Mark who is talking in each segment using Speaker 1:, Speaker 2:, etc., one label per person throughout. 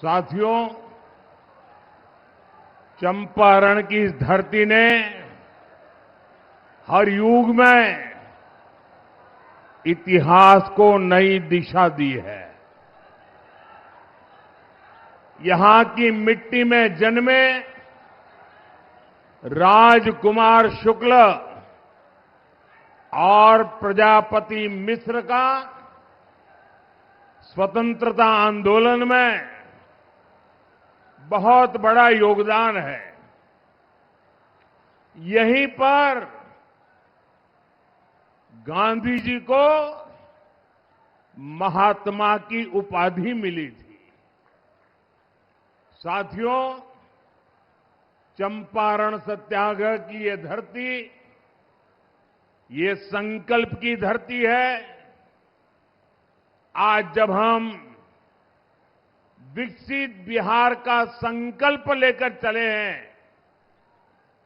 Speaker 1: साथियों, चंपारण की इस धरती ने हर युग में इतिहास को नई दिशा दी है। यहां की मिट्टी में जन्मे राजकुमार शुक्ल और प्रजापति मिश्र का स्वतंत्रता आंदोलन में बहुत बड़ा योगदान है। यहीं पर गांधी जी को महात्मा की उपाधि मिली थी। साथियों, चंपारण सत्याग्रह की ये धरती, ये संकल्प की धरती है। आज जब हम विकसित बिहार का संकल्प लेकर चले हैं,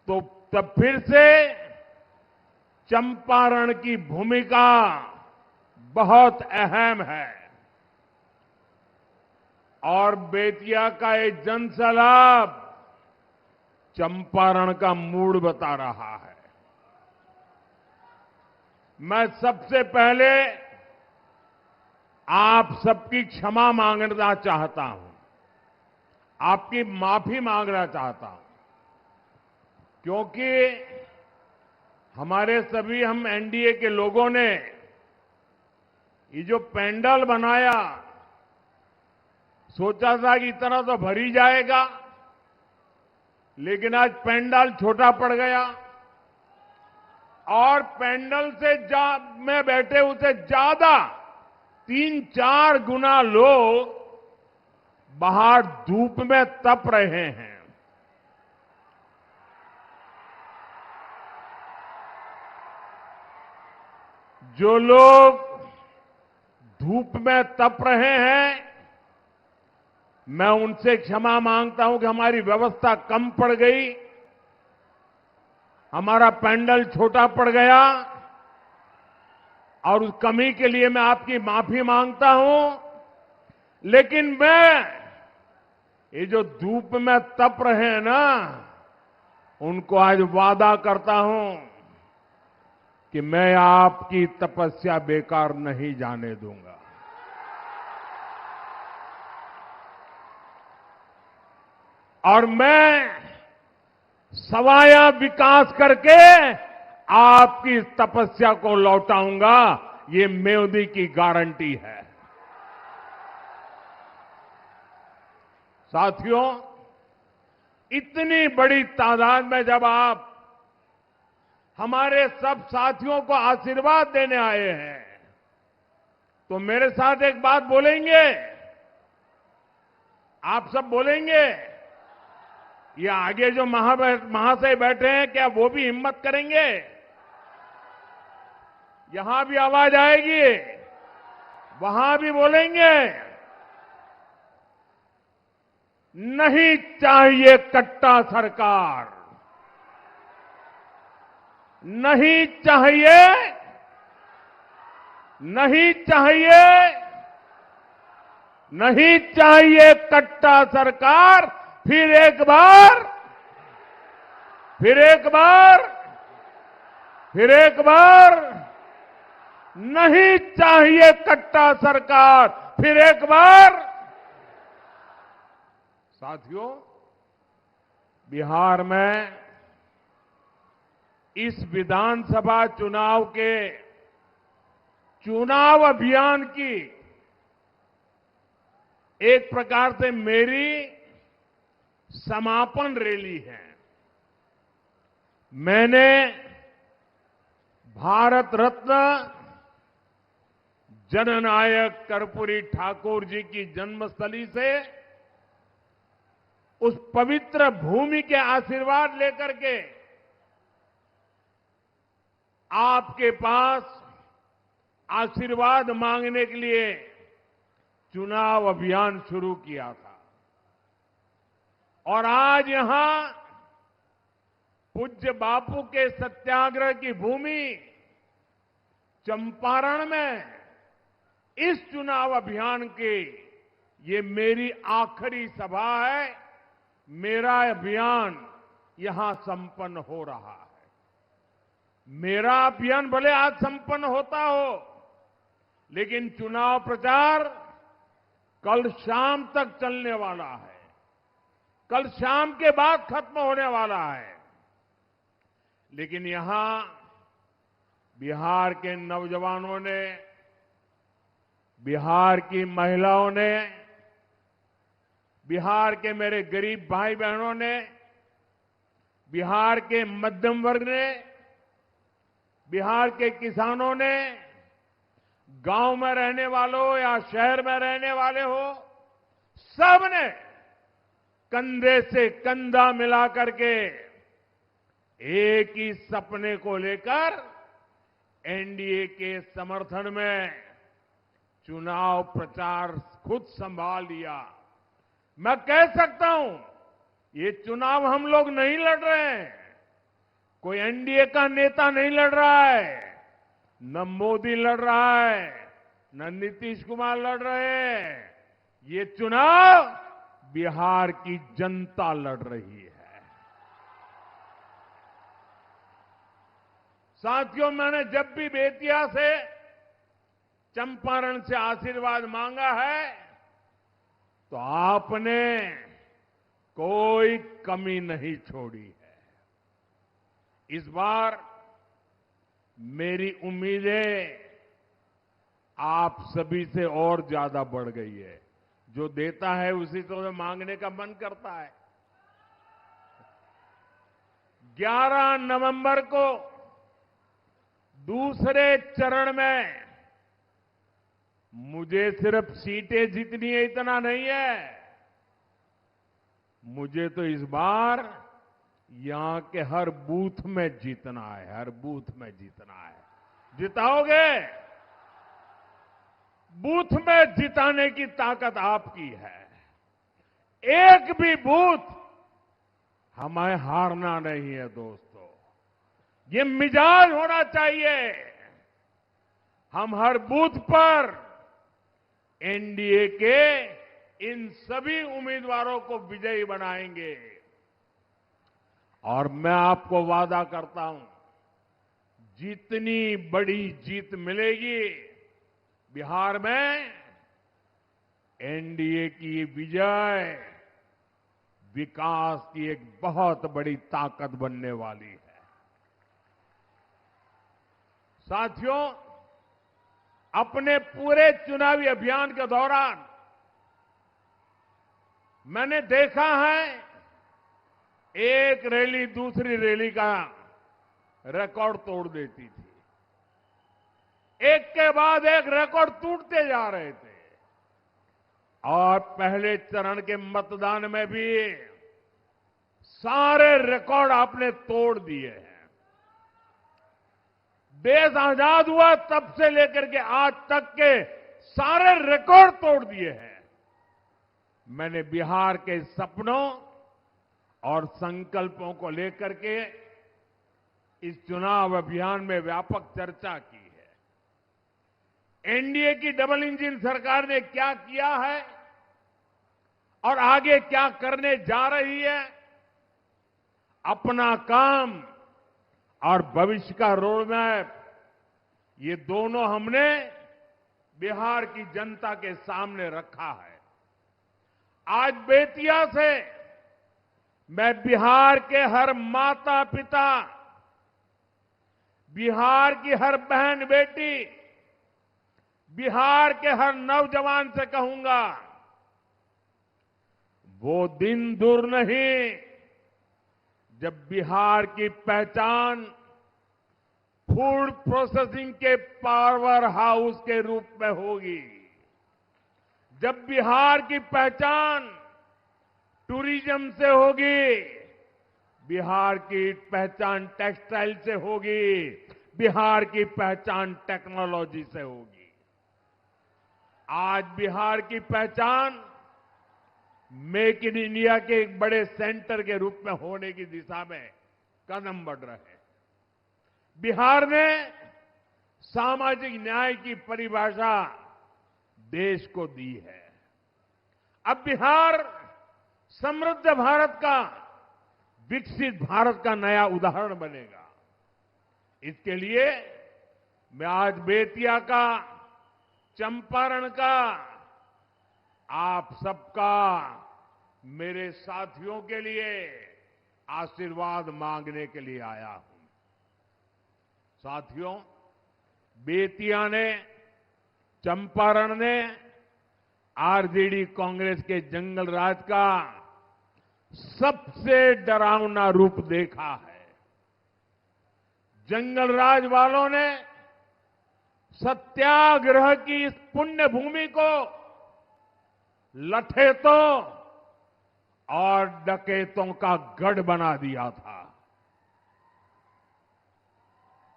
Speaker 1: तो तब फिर से चंपारण की भूमिका बहुत अहम है। और बेतिया का ये जनसैलाब चंपारण का मूड बता रहा है। मैं सबसे पहले आप सबकी क्षमा मांगना चाहता हूं, आपकी माफी मांगना चाहता हूं, क्योंकि हम एनडीए के लोगों ने ये जो पेंडल बनाया, सोचा था कि इतना तो भर ही जाएगा, लेकिन आज पेंडल छोटा पड़ गया और पेंडल से में बैठे उसे ज्यादा 3-4 गुना लोग बाहर धूप में तप रहे हैं। जो लोग धूप में तप रहे हैं, मैं उनसे क्षमा मांगता हूं कि हमारी व्यवस्था कम पड़ गई, हमारा पेंडल छोटा पड़ गया, और उस कमी के लिए मैं आपकी माफी मांगता हूं। लेकिन मैं ये जो धूप में तप रहे हैं ना, उनको आज वादा करता हूं कि मैं आपकी तपस्या बेकार नहीं जाने दूंगा। और मैं सवाया विकास करके आपकी इस तपस्या को लौटाऊंगा, ये मोदी की गारंटी है। साथियों, इतनी बड़ी तादाद में जब आप हमारे सब साथियों को आशीर्वाद देने आए हैं, तो मेरे साथ एक बात बोलेंगे? आप सब बोलेंगे? ये आगे जो महाशय बैठे हैं, क्या वो भी हिम्मत करेंगे? यहां भी आवाज आएगी, वहां भी बोलेंगे? नहीं चाहिए कट्टा सरकार, नहीं चाहिए, नहीं चाहिए, नहीं चाहिए कट्टा सरकार। फिर एक बार, फिर एक बार, फिर एक बार, नहीं चाहिए कट्टा सरकार। फिर एक बार। साथियों, बिहार में इस विधानसभा चुनाव के चुनाव अभियान की एक प्रकार से मेरी समापन रैली है। मैंने भारत रत्न जननायक कर्पूरी ठाकुर जी की जन्मस्थली से उस पवित्र भूमि के आशीर्वाद लेकर के आपके पास आशीर्वाद मांगने के लिए चुनाव अभियान शुरू किया था। और आज यहां पूज्य बापू के सत्याग्रह की भूमि चंपारण में इस चुनाव अभियान की ये मेरी आखिरी सभा है, मेरा अभियान यहां संपन्न हो रहा है। मेरा अभियान भले आज संपन्न होता हो, लेकिन चुनाव प्रचार कल शाम तक चलने वाला है, कल शाम के बाद खत्म होने वाला है। लेकिन यहां बिहार के नौजवानों ने, बिहार की महिलाओं ने, बिहार के मेरे गरीब भाई बहनों ने, बिहार के मध्यम वर्ग ने, बिहार के किसानों ने, गांव में रहने वालों या शहर में रहने वाले हो, सबने कंधे से कंधा मिला करके एक ही सपने को लेकर एनडीए के समर्थन में चुनाव प्रचार खुद संभाल लिया। मैं कह सकता हूं, ये चुनाव हम लोग नहीं लड़ रहे हैं, कोई एनडीए का नेता नहीं लड़ रहा है, न मोदी लड़ रहा है, न नीतीश कुमार लड़ रहे हैं। ये चुनाव बिहार की जनता लड़ रही है। साथियों, मैंने जब भी बेतिया से, चंपारण से आशीर्वाद मांगा है, तो आपने कोई कमी नहीं छोड़ी है। इस बार मेरी उम्मीदें आप सभी से और ज्यादा बढ़ गई है। जो देता है उसी से मांगने का मन करता है। 11 नवंबर को दूसरे चरण में मुझे सिर्फ सीटें जीतनी है इतना नहीं है, मुझे तो इस बार यहां के हर बूथ में जीतना है, हर बूथ में जीतना है। जिताओगे? बूथ में जिताने की ताकत आपकी है। एक भी बूथ हमें हारना नहीं है दोस्तों, ये मिजाज होना चाहिए। हम हर बूथ पर एनडीए के इन सभी उम्मीदवारों को विजयी बनाएंगे। और मैं आपको वादा करता हूं, जितनी बड़ी जीत मिलेगी बिहार में, एनडीए की विजय विकास की एक बहुत बड़ी ताकत बनने वाली है। साथियों, अपने पूरे चुनावी अभियान के दौरान मैंने देखा है, एक रैली दूसरी रैली का रिकॉर्ड तोड़ देती थी। एक के बाद एक रिकॉर्ड टूटते जा रहे थे। और पहले चरण के मतदान में भी सारे रिकॉर्ड आपने तोड़ दिए हैं। देश आजाद हुआ तब से लेकर के आज तक के सारे रिकॉर्ड तोड़ दिए हैं। मैंने बिहार के सपनों और संकल्पों को लेकर के इस चुनाव अभियान में व्यापक चर्चा की है। एनडीए की डबल इंजन सरकार ने क्या किया है और आगे क्या करने जा रही है, अपना काम और भविष्य का रोड मैप, ये दोनों हमने बिहार की जनता के सामने रखा है। आज बेतिया से मैं बिहार के हर माता पिता, बिहार की हर बहन बेटी, बिहार के हर नौजवान से कहूंगा, वो दिन दूर नहीं जब बिहार की पहचान फूड प्रोसेसिंग के पावर हाउस के रूप में होगी, जब बिहार की पहचान टूरिज्म से होगी, बिहार की पहचान टेक्सटाइल से होगी, बिहार की पहचान टेक्नोलॉजी से होगी। आज बिहार की पहचान मेक इन इंडिया के एक बड़े सेंटर के रूप में होने की दिशा में कदम बढ़ रहे हैं। बिहार ने सामाजिक न्याय की परिभाषा देश को दी है। अब बिहार समृद्ध भारत का, विकसित भारत का नया उदाहरण बनेगा। इसके लिए मैं आज बेतिया का, चंपारण का, आप सबका, मेरे साथियों के लिए आशीर्वाद मांगने के लिए आया हूं। साथियों, बेतिया ने, चंपारण ने आरजेडी कांग्रेस के जंगल राज का सबसे डरावना रूप देखा है। जंगल राज वालों ने सत्याग्रह की इस पुण्य भूमि को लठेतों और डकैतों का गढ़ बना दिया था।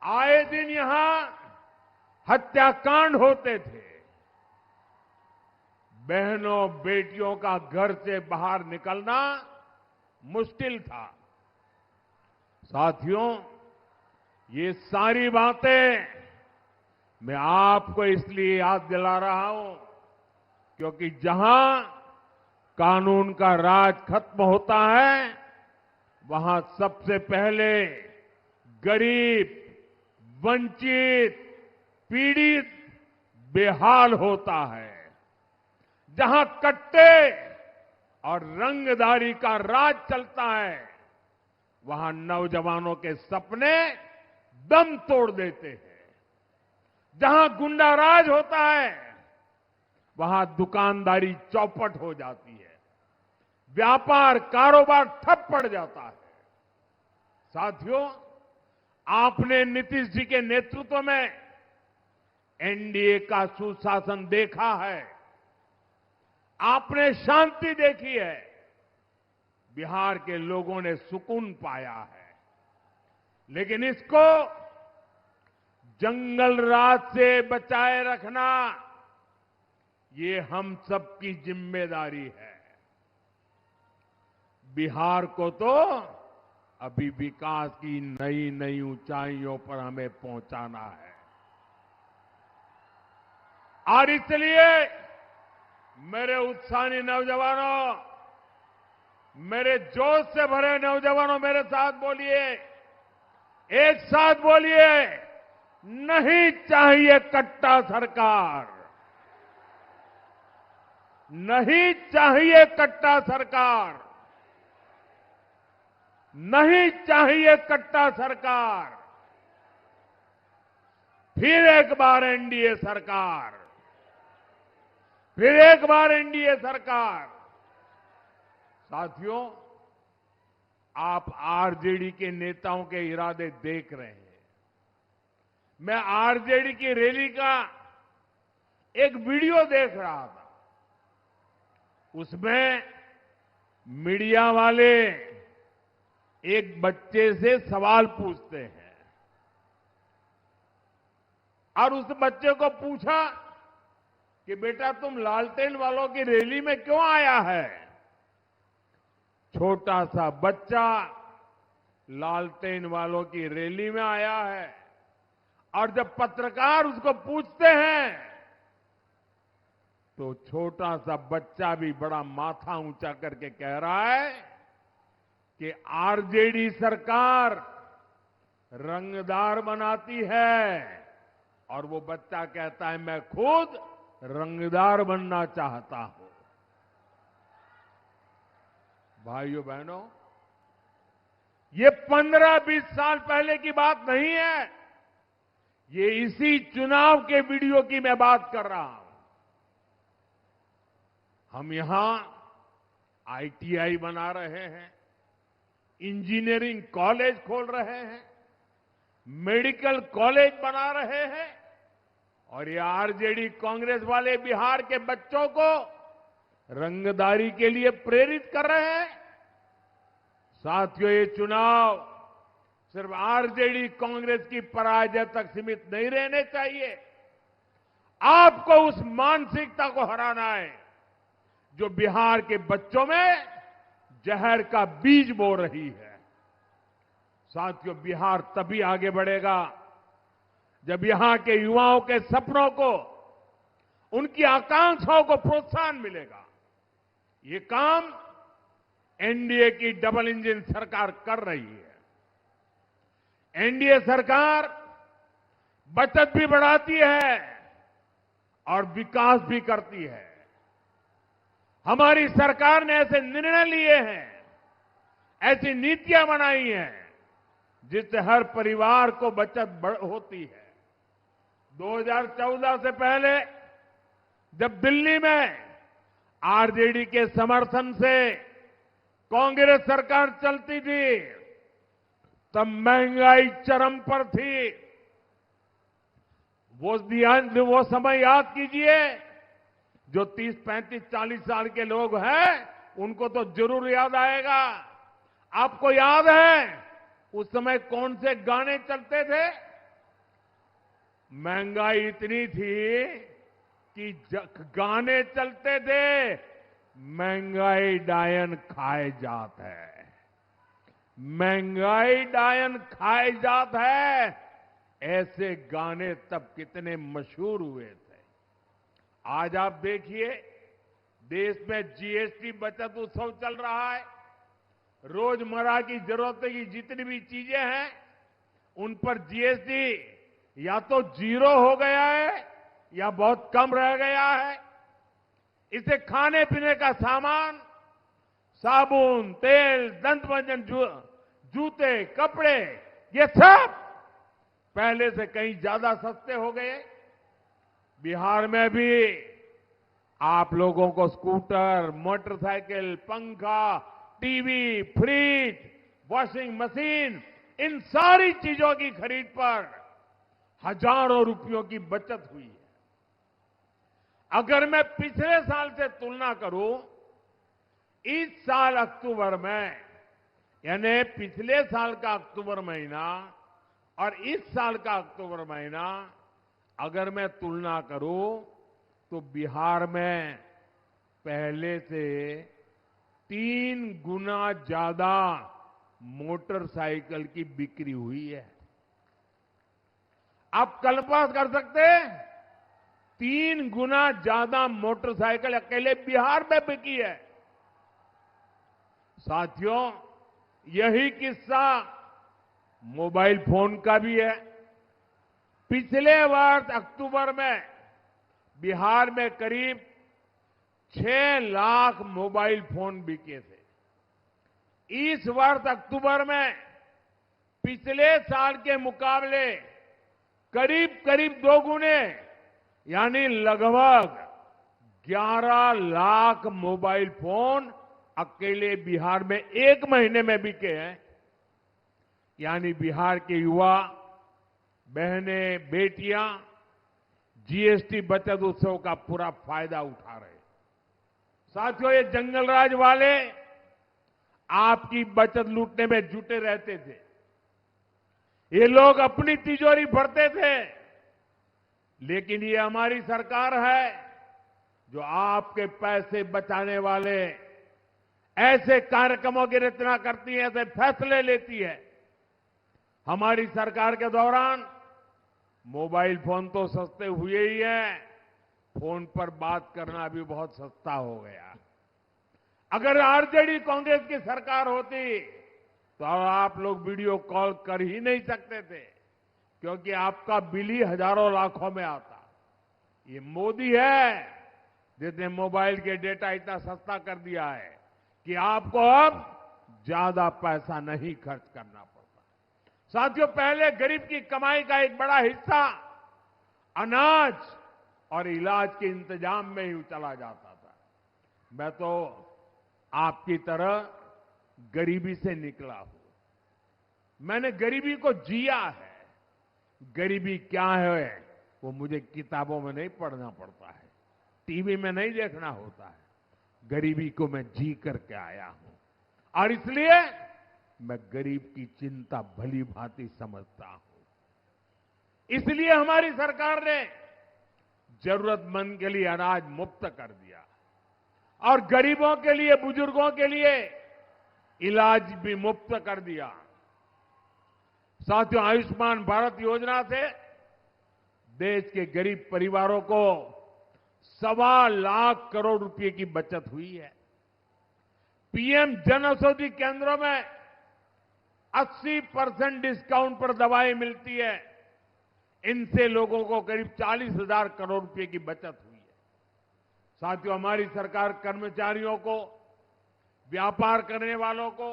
Speaker 1: आए दिन यहां हत्याकांड होते थे। बहनों बेटियों का घर से बाहर निकलना मुश्किल था। साथियों, ये सारी बातें मैं आपको इसलिए याद दिला रहा हूं क्योंकि जहां कानून का राज खत्म होता है, वहां सबसे पहले गरीब, वंचित, पीड़ित बेहाल होता है। जहां कट्टे और रंगदारी का राज चलता है, वहां नौजवानों के सपने दम तोड़ देते हैं। जहां गुंडा राज होता है, वहां दुकानदारी चौपट हो जाती है, व्यापार कारोबार ठप पड़ जाता है। साथियों, आपने नीतीश जी के नेतृत्व में एनडीए का सुशासन देखा है, आपने शांति देखी है, बिहार के लोगों ने सुकून पाया है। लेकिन इसको जंगल राज से बचाए रखना, ये हम सबकी जिम्मेदारी है। बिहार को तो अभी विकास की नई नई ऊंचाइयों पर हमें पहुंचाना है। और इसलिए मेरे उत्साही नौजवानों, मेरे जोश से भरे नौजवानों, मेरे साथ बोलिए, एक साथ बोलिए, नहीं चाहिए कट्टा सरकार, नहीं चाहिए कट्टा सरकार, नहीं चाहिए कट्टा सरकार। फिर एक बार एनडीए सरकार, फिर एक बार एनडीए सरकार। साथियों, आप आरजेडी के नेताओं के इरादे देख रहे हैं। मैं आरजेडी की रैली का एक वीडियो देख रहा था। उसमें मीडिया वाले एक बच्चे से सवाल पूछते हैं और उस बच्चे को पूछा कि बेटा तुम लालटेन वालों की रैली में क्यों आया है? छोटा सा बच्चा लालटेन वालों की रैली में आया है और जब पत्रकार उसको पूछते हैं तो छोटा सा बच्चा भी बड़ा माथा ऊंचा करके कह रहा है कि आरजेडी सरकार रंगदार बनाती है और वो बच्चा कहता है मैं खुद रंगदार बनना चाहता हूं। भाइयों बहनों, ये 15-20 साल पहले की बात नहीं है, ये इसी चुनाव के वीडियो की मैं बात कर रहा हूं। हम यहां आईटीआई बना रहे हैं, इंजीनियरिंग कॉलेज खोल रहे हैं, मेडिकल कॉलेज बना रहे हैं और ये आरजेडी कांग्रेस वाले बिहार के बच्चों को रंगदारी के लिए प्रेरित कर रहे हैं। साथियों, ये चुनाव सिर्फ आरजेडी कांग्रेस की पराजय तक सीमित नहीं रहने चाहिए। आपको उस मानसिकता को हराना है जो बिहार के बच्चों में जहर का बीज बो रही है। साथियों, बिहार तभी आगे बढ़ेगा जब यहां के युवाओं के सपनों को, उनकी आकांक्षाओं को प्रोत्साहन मिलेगा। ये काम एनडीए की डबल इंजन सरकार कर रही है। एनडीए सरकार बचत भी बढ़ाती है और विकास भी करती है। हमारी सरकार ने ऐसे निर्णय लिए हैं, ऐसी नीतियां बनाई हैं जिससे हर परिवार को बचत होती है। 2014 से पहले जब दिल्ली में आरजेडी के समर्थन से कांग्रेस सरकार चलती थी, तब महंगाई चरम पर थी। वो समय याद कीजिए। जो 30, 35, 40 साल के लोग हैं, उनको तो जरूर याद आएगा। आपको याद है उस समय कौन से गाने चलते थे? महंगाई इतनी थी कि गाने चलते थे, महंगाई डायन खाए जात है, महंगाई डायन खाए जात है। ऐसे गाने तब कितने मशहूर हुए थे। आज आप देखिए, देश में जीएसटी बचत उत्सव चल रहा है। रोजमर्रा की जरूरत की जितनी भी चीजें हैं, उन पर जीएसटी या तो जीरो हो गया है या बहुत कम रह गया है। इसे खाने पीने का सामान, साबुन, तेल, दंतमंजन, जूते, कपड़े, ये सब पहले से कहीं ज्यादा सस्ते हो गए। बिहार में भी आप लोगों को स्कूटर, मोटरसाइकिल, पंखा, टीवी, फ्रिज, वॉशिंग मशीन, इन सारी चीजों की खरीद पर हजारों रुपयों की बचत हुई है। अगर मैं पिछले साल से तुलना करूं, इस साल अक्टूबर में, यानी पिछले साल का अक्टूबर महीना और इस साल का अक्टूबर महीना अगर मैं तुलना करूं, तो बिहार में पहले से 3 गुना ज्यादा मोटरसाइकिल की बिक्री हुई है। आप कल्पना कर सकते हैं? 3 गुना ज्यादा मोटरसाइकिल अकेले बिहार में बिकी है। साथियों, यही किस्सा मोबाइल फोन का भी है। पिछले वर्ष अक्टूबर में बिहार में करीब 6 लाख मोबाइल फोन बिके थे। इस वर्ष अक्टूबर में पिछले साल के मुकाबले करीब करीब 2 गुने, यानी लगभग 11 लाख मोबाइल फोन अकेले बिहार में 1 महीने में बिके हैं। यानी बिहार के युवा, बहनें, बेटियां जीएसटी बचत उत्सव का पूरा फायदा उठा रहे हैं। साथियों, ये जंगलराज वाले आपकी बचत लूटने में जुटे रहते थे। ये लोग अपनी तिजोरी भरते थे, लेकिन ये हमारी सरकार है जो आपके पैसे बचाने वाले ऐसे कार्यक्रमों की रचना करती है, ऐसे फैसले लेती है। हमारी सरकार के दौरान मोबाइल फोन तो सस्ते हुए ही हैं, फोन पर बात करना भी बहुत सस्ता हो गया। अगर आरजेडी कांग्रेस की सरकार होती तो आप लोग वीडियो कॉल कर ही नहीं सकते थे, क्योंकि आपका बिल ही हजारों लाखों में आता। ये मोदी है जिसने मोबाइल के डेटा इतना सस्ता कर दिया है कि आपको अब ज्यादा पैसा नहीं खर्च करना पड़ता। साथियों, पहले गरीब की कमाई का एक बड़ा हिस्सा अनाज और इलाज के इंतजाम में ही चला जाता था। मैं तो आपकी तरह गरीबी से निकला हूं। मैंने गरीबी को जिया है। गरीबी क्या है वो मुझे किताबों में नहीं पढ़ना पड़ता है, टीवी में नहीं देखना होता है। गरीबी को मैं जी करके आया हूं और इसलिए मैं गरीब की चिंता भली भांति समझता हूं। इसलिए हमारी सरकार ने जरूरतमंद के लिए अनाज मुफ्त कर दिया और गरीबों के लिए, बुजुर्गों के लिए इलाज भी मुफ्त कर दिया। साथियों, आयुष्मान भारत योजना से देश के गरीब परिवारों को 1.25 लाख करोड़ रुपए की बचत हुई है। पीएम जन औषधि केंद्रों में 80% डिस्काउंट पर दवाएं मिलती है। इनसे लोगों को करीब 40,000 करोड़ रुपए की बचत हुई है। साथियों, हमारी सरकार कर्मचारियों को, व्यापार करने वालों को,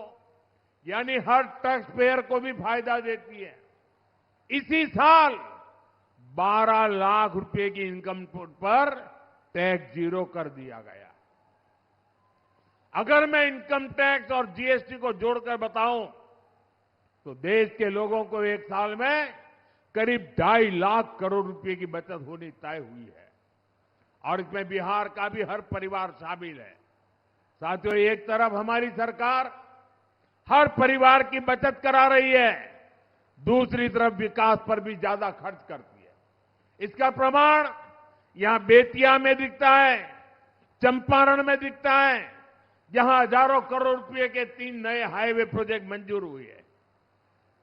Speaker 1: यानी हर टैक्स पेयर को भी फायदा देती है। इसी साल 12 लाख रुपए की इनकम पर टैक्स जीरो कर दिया गया। अगर मैं इनकम टैक्स और जीएसटी को जोड़कर बताऊं तो देश के लोगों को एक साल में करीब 2.5 लाख करोड़ रुपए की बचत होनी तय हुई है और इसमें बिहार का भी हर परिवार शामिल है। साथियों, एक तरफ हमारी सरकार हर परिवार की बचत करा रही है, दूसरी तरफ विकास पर भी ज्यादा खर्च करती है। इसका प्रमाण यहां बेतिया में दिखता है, चंपारण में दिखता है, जहां हजारों करोड़ रुपए के 3 नए हाईवे प्रोजेक्ट मंजूर हुए हैं।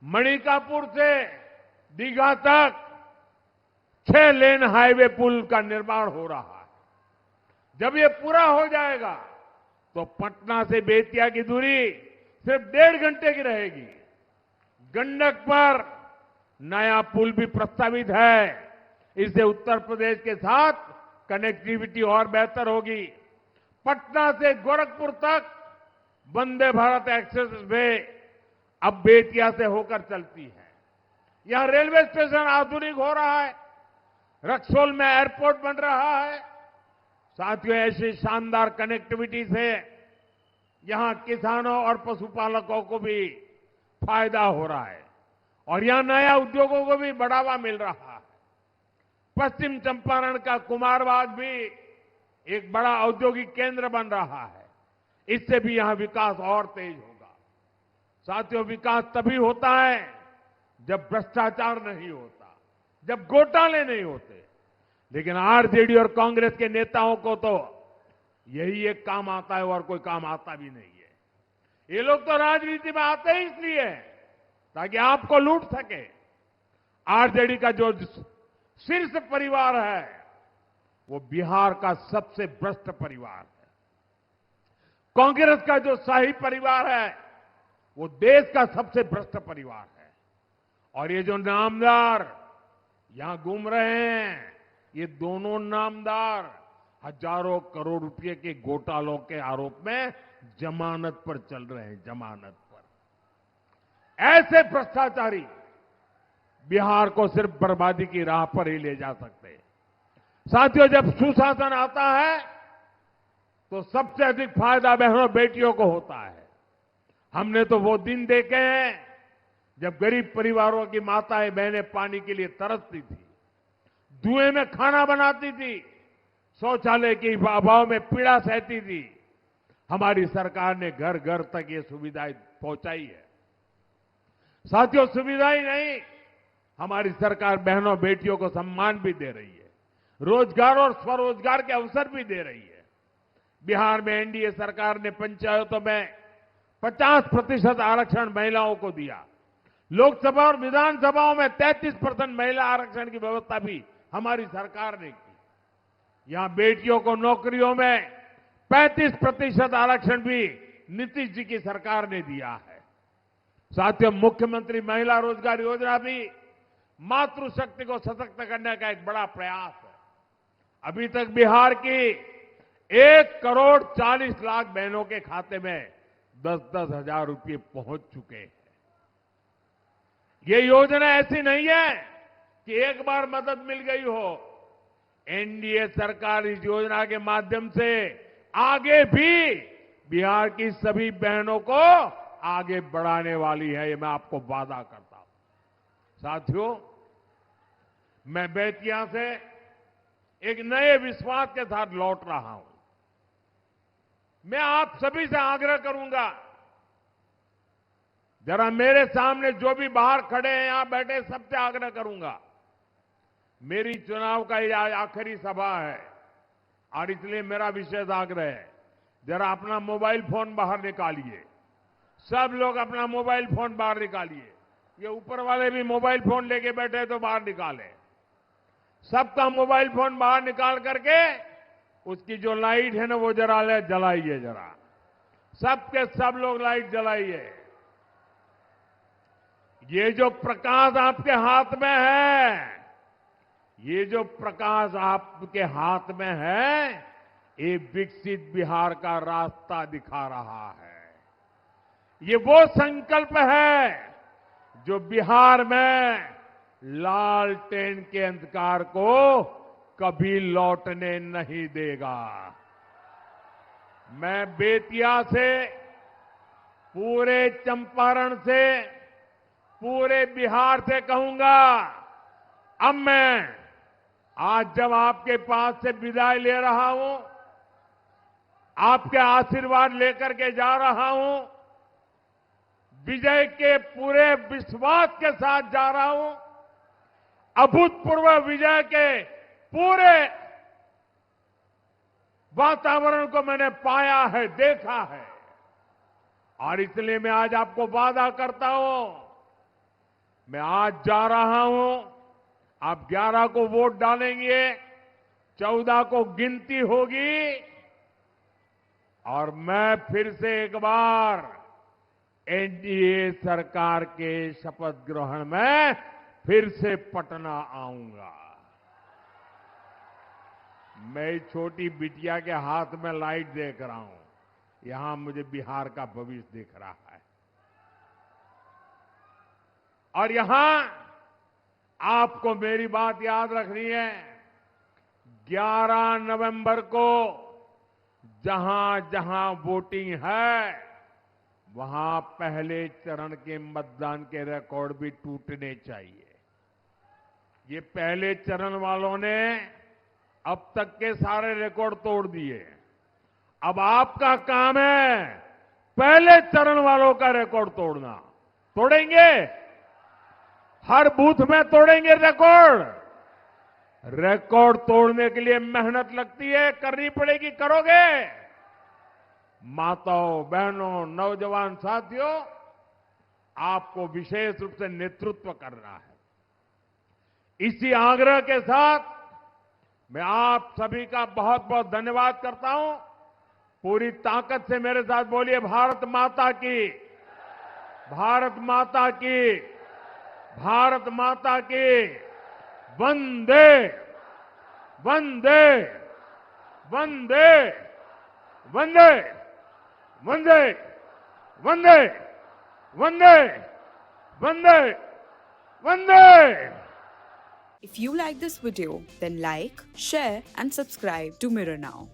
Speaker 1: मणिकापुर से दीघा तक 6 लेन हाईवे पुल का निर्माण हो रहा है। जब ये पूरा हो जाएगा तो पटना से बेतिया की दूरी सिर्फ 1.5 घंटे की रहेगी। गंडक पर नया पुल भी प्रस्तावित है। इससे उत्तर प्रदेश के साथ कनेक्टिविटी और बेहतर होगी। पटना से गोरखपुर तक वंदे भारत एक्सप्रेस वे अब बेतिया से होकर चलती है। यहां रेलवे स्टेशन आधुनिक हो रहा है, रक्सौल में एयरपोर्ट बन रहा है। साथियों, ऐसी शानदार कनेक्टिविटी से यहां किसानों और पशुपालकों को भी फायदा हो रहा है और यहां नया उद्योगों को भी बढ़ावा मिल रहा है। पश्चिम चंपारण का कुमारबाग भी एक बड़ा औद्योगिक केंद्र बन रहा है। इससे भी यहां विकास और तेज होगा। साथियों, विकास तभी होता है जब भ्रष्टाचार नहीं होता, जब घोटाले नहीं होते। लेकिन आरजेडी और कांग्रेस के नेताओं को तो यही एक काम आता है और कोई काम आता भी नहीं है। ये लोग तो राजनीति में आते ही इसलिए ताकि आपको लूट सके। आरजेडी का जो शीर्ष परिवार है वो बिहार का सबसे भ्रष्ट परिवार है। कांग्रेस का जो शाही परिवार है वो देश का सबसे भ्रष्ट परिवार है। और ये जो नामदार यहां घूम रहे हैं, ये दोनों नामदार हजारों करोड़ रुपए के घोटालों के आरोप में जमानत पर चल रहे हैं, जमानत पर। ऐसे भ्रष्टाचारी बिहार को सिर्फ बर्बादी की राह पर ही ले जा सकते हैं। साथियों, जब सुशासन आता है तो सबसे अधिक फायदा बहनों बेटियों को होता है। हमने तो वो दिन देखे हैं जब गरीब परिवारों की माताएं बहनें पानी के लिए तरसती थी, धुएं में खाना बनाती थी, शौचालय के अभाव में पीड़ा सहती थी। हमारी सरकार ने घर घर तक ये सुविधाएं पहुंचाई है। साथियों, सुविधाएं नहीं, हमारी सरकार बहनों बेटियों को सम्मान भी दे रही है, रोजगार और स्वरोजगार के अवसर भी दे रही है। बिहार में एनडीए सरकार ने पंचायतों में 50% आरक्षण महिलाओं को दिया। लोकसभा और विधानसभाओं में 33% महिला आरक्षण की व्यवस्था भी हमारी सरकार ने की। यहां बेटियों को नौकरियों में 35% आरक्षण भी नीतीश जी की सरकार ने दिया है। साथियों, मुख्यमंत्री महिला रोजगार योजना भी मातृशक्ति को सशक्त करने का एक बड़ा प्रयास है। अभी तक बिहार की 1,40,00,000 बहनों के खाते में 10-10 हजार रुपये पहुंच चुके हैं। ये योजना ऐसी नहीं है कि एक बार मदद मिल गई हो। एनडीए सरकार इस योजना के माध्यम से आगे भी बिहार की सभी बहनों को आगे बढ़ाने वाली है, ये मैं आपको वादा करता हूं। साथियों, मैं बेतिया से एक नए विश्वास के साथ लौट रहा हूं। मैं आप सभी से आग्रह करूंगा, जरा मेरे सामने जो भी बाहर खड़े हैं, यहां बैठे, सबसे आग्रह करूंगा, मेरी चुनाव का ये आखिरी सभा है और इसलिए मेरा विशेष आग्रह है, जरा अपना मोबाइल फोन बाहर निकालिए। सब लोग अपना मोबाइल फोन बाहर निकालिए। ये ऊपर वाले भी मोबाइल फोन लेके बैठे तो बाहर निकालें। सबका मोबाइल फोन बाहर निकाल करके उसकी जो लाइट है ना वो जरा जलाइए जरा, सबके सब लोग लाइट जलाइए। ये जो प्रकाश आपके हाथ में है, ये जो प्रकाश आपके हाथ में है, ये विकसित बिहार का रास्ता दिखा रहा है। ये वो संकल्प है जो बिहार में लालटेन के अंधकार को कभी लौटने नहीं देगा। मैं बेतिया से, पूरे चंपारण से, पूरे बिहार से कहूंगा, अब मैं आज जब आपके पास से विदाई ले रहा हूं, आपके आशीर्वाद लेकर के जा रहा हूं, विजय के पूरे विश्वास के साथ जा रहा हूं, अभूतपूर्व विजय के पूरे वातावरण को मैंने पाया है, देखा है, और इसलिए मैं आज आपको वादा करता हूं, मैं आज जा रहा हूं, आप 11 को वोट डालेंगे, 14 को गिनती होगी, और मैं फिर से एक बार एनडीए सरकार के शपथ ग्रहण में फिर से पटना आऊंगा। मैं छोटी बिटिया के हाथ में लाइट देख रहा हूं, यहां मुझे बिहार का भविष्य दिख रहा है। और यहां आपको मेरी बात याद रखनी है, 11 नवंबर को जहां जहां वोटिंग है, वहां पहले चरण के मतदान के रिकॉर्ड भी टूटने चाहिए। ये पहले चरण वालों ने अब तक के सारे रिकॉर्ड तोड़ दिए। अब आपका काम है पहले चरण वालों का रिकॉर्ड तोड़ना। तोड़ेंगे? हर बूथ में तोड़ेंगे रिकॉर्ड। रिकॉर्ड तोड़ने के लिए मेहनत लगती है, करनी पड़ेगी, करोगे? माताओं, बहनों, नौजवान साथियों, आपको विशेष रूप से नेतृत्व करना है। इसी आग्रह के साथ मैं आप सभी का बहुत बहुत धन्यवाद करता हूं। पूरी ताकत से मेरे साथ बोलिए, भारत माता की, भारत माता की, भारत माता की, वंदे वंदे वंदे वंदे वंदे वंदे वंदे वंदे वंदे।
Speaker 2: If you like this video, then like, share and subscribe to Mirror Now.